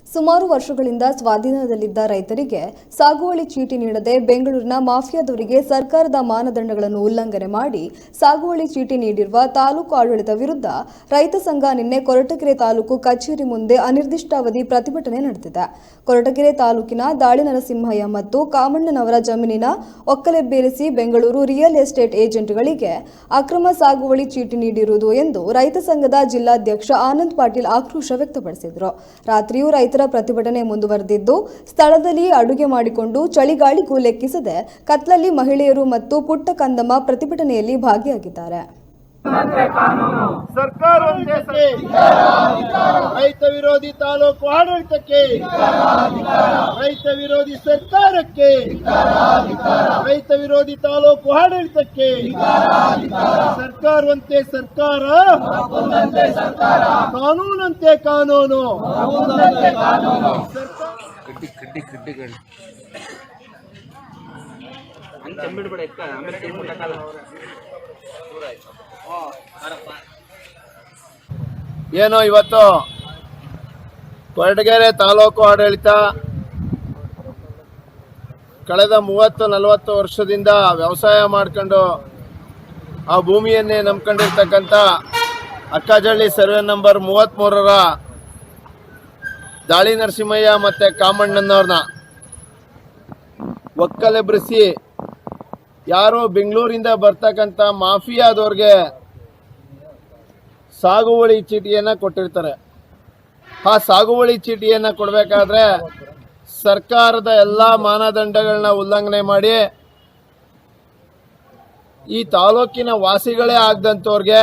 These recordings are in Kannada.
ಸುಮಾರು ವರ್ಷಗಳಿಂದ ಸ್ವಾಧೀನದಲ್ಲಿದ್ದ ರೈತರಿಗೆ ಸಾಗುವಳಿ ಚೀಟಿ ನೀಡದೆ ಬೆಂಗಳೂರಿನ ಮಾಫಿಯಾದವರಿಗೆ ಸರ್ಕಾರದ ಮಾನದಂಡಗಳನ್ನು ಉಲ್ಲಂಘನೆ ಮಾಡಿ ಸಾಗುವಳಿ ಚೀಟಿ ನೀಡಿರುವ ತಾಲೂಕು ಆಡಳಿತ ವಿರುದ್ಧ ರೈತ ಸಂಘ ನಿನ್ನೆ ಕೊರಟಗೆರೆ ತಾಲೂಕು ಕಚೇರಿ ಮುಂದೆ ಅನಿರ್ದಿಷ್ಟಾವಧಿ ಪ್ರತಿಭಟನೆ ನಡೆಸಿದೆ. ಕೊರಟಗೆರೆ ತಾಲೂಕಿನ ದಾಳಿನರಸಿಂಹಯ್ಯ ಮತ್ತು ಕಾಮಣ್ಣನವರ ಜಮೀನಿನ ಒಕ್ಕಲೆಬ್ಬೇರಿಸಿ ಬೆಂಗಳೂರು ರಿಯಲ್ ಎಸ್ಟೇಟ್ ಏಜೆಂಟ್ಗಳಿಗೆ ಅಕ್ರಮ ಸಾಗುವಳಿ ಚೀಟಿ ನೀಡಿರುವುದು ಎಂದು ರೈತ ಸಂಘದ ಜಿಲ್ಲಾಧ್ಯಕ್ಷ ಆನಂದ್ ಪಾಟೀಲ್ ಆಕ್ರೋಶ ವ್ಯಕ್ತಪಡಿಸಿದರು. ರಾತ್ರಿಯೂ ರೈತರ ಪ್ರತಿಭಟನೆ ಮುಂದುವರೆದಿದ್ದು, ಸ್ಥಳದಲ್ಲಿ ಅಡುಗೆ ಮಾಡಿಕೊಂಡು ಚಳಿಗಾಳಿಗೂ ಲೆಕ್ಕಿಸದೆ ಕತ್ಲಲ್ಲಿ ಮಹಿಳೆಯರು ಮತ್ತು ಪುಟ್ಟ ಕಂದಮ್ಮ ಪ್ರತಿಭಟನೆಯಲ್ಲಿ ಭಾಗಿಯಾಗಿದ್ದಾರೆ. ರೈತ ವಿರೋಧಿ ತಾಲೂಕು ಆಡಳಿತಕ್ಕೆ, ರೈತ ವಿರೋಧಿ ಸರ್ಕಾರಕ್ಕೆ, ರೈತ ವಿರೋಧಿ ತಾಲೂಕು ಆಡಳಿತಕ್ಕೆ ಸರ್ಕಾರವಂತೆ ಸರ್ಕಾರ, ಕಾನೂನಂತೆ ಕಾನೂನು. ಏನೋ ಇವತ್ತು ಕೊರಟಗೆರೆ ತಾಲೂಕು ಆಡಳಿತ ಕಳೆದ 30-40 ವರ್ಷದಿಂದ ವ್ಯವಸಾಯ ಮಾಡ್ಕೊಂಡು ಆ ಭೂಮಿಯನ್ನೇ ನಂಬ್ಕೊಂಡಿರ್ತಕ್ಕಂಥ ಅಕ್ಕಜಳ್ಳಿ ಸರ್ವೆ ನಂಬರ್ 33ರ ದಾಳಿ ನರಸಿಂಹಯ್ಯ ಮತ್ತೆ ಕಾಮಣ್ಣನವ್ರನ್ನ ಒಕ್ಕಲೆಬ್ರಿಸಿ ಯಾರೋ ಬೆಂಗಳೂರಿಂದ ಬರ್ತಕ್ಕಂಥ ಮಾಫಿಯಾದವ್ರಿಗೆ ಸಾಗುವಳಿ ಚೀಟಿಯನ್ನು ಕೊಟ್ಟಿರ್ತಾರೆ. ಆ ಸಾಗುವಳಿ ಚೀಟಿಯನ್ನು ಕೊಡಬೇಕಾದ್ರೆ ಸರ್ಕಾರದ ಎಲ್ಲ ಮಾನದಂಡಗಳನ್ನ ಉಲ್ಲಂಘನೆ ಮಾಡಿ ಈ ತಾಲೂಕಿನ ವಾಸಿಗಳೇ ಆಗದಂಥವ್ರಿಗೆ,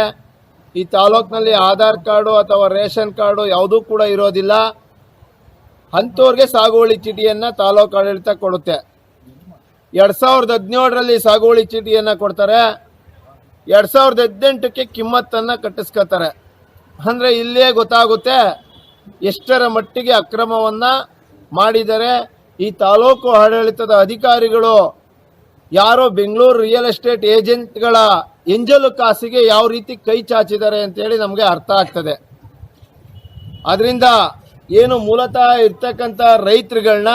ಈ ತಾಲೂಕಿನಲ್ಲಿ ಆಧಾರ್ ಕಾರ್ಡು ಅಥವಾ ರೇಷನ್ ಕಾರ್ಡು ಯಾವುದೂ ಕೂಡ ಇರೋದಿಲ್ಲ, ಅಂಥವ್ರಿಗೆ ಸಾಗುವಳಿ ಚೀಟಿಯನ್ನು ತಾಲೂಕು ಆಡಳಿತ ಕೊಡುತ್ತೆ. 2017ರಲ್ಲಿ ಸಾಗುವಳಿ ಚೀಟಿಯನ್ನು ಕೊಡ್ತಾರೆ. 2018ಕ್ಕೆ ಕಿಮ್ಮತ್ತನ್ನು ಕಟ್ಟಿಸ್ಕೊತಾರೆ. ಅಂದರೆ ಇಲ್ಲೇ ಗೊತ್ತಾಗುತ್ತೆ ಎಷ್ಟರ ಮಟ್ಟಿಗೆ ಅಕ್ರಮವನ್ನು ಮಾಡಿದರೆ. ಈ ತಾಲೂಕು ಆಡಳಿತದ ಅಧಿಕಾರಿಗಳು ಯಾರೋ ಬೆಂಗಳೂರು ರಿಯಲ್ ಎಸ್ಟೇಟ್ ಏಜೆಂಟ್ಗಳ ಎಂಜಲು ಕಾಸಿಗೆ ಯಾವ ರೀತಿ ಕೈ ಚಾಚಿದ್ದಾರೆ ಅಂತೇಳಿ ನಮಗೆ ಅರ್ಥ ಆಗ್ತದೆ. ಅದರಿಂದ ಏನು ಮೂಲತಃ ಇರ್ತಕ್ಕಂಥ ರೈತರುಗಳನ್ನ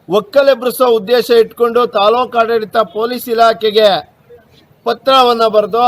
ಒಕ್ಕಲೆಬ್ರಿಸೋ ಉದ್ದೇಶ ಇಟ್ಕೊಂಡು ತಾಲೂಕು ಆಡಳಿತ ಪೊಲೀಸ್ ಇಲಾಖೆಗೆ ಪತ್ರವನ್ನು ಬರೆದು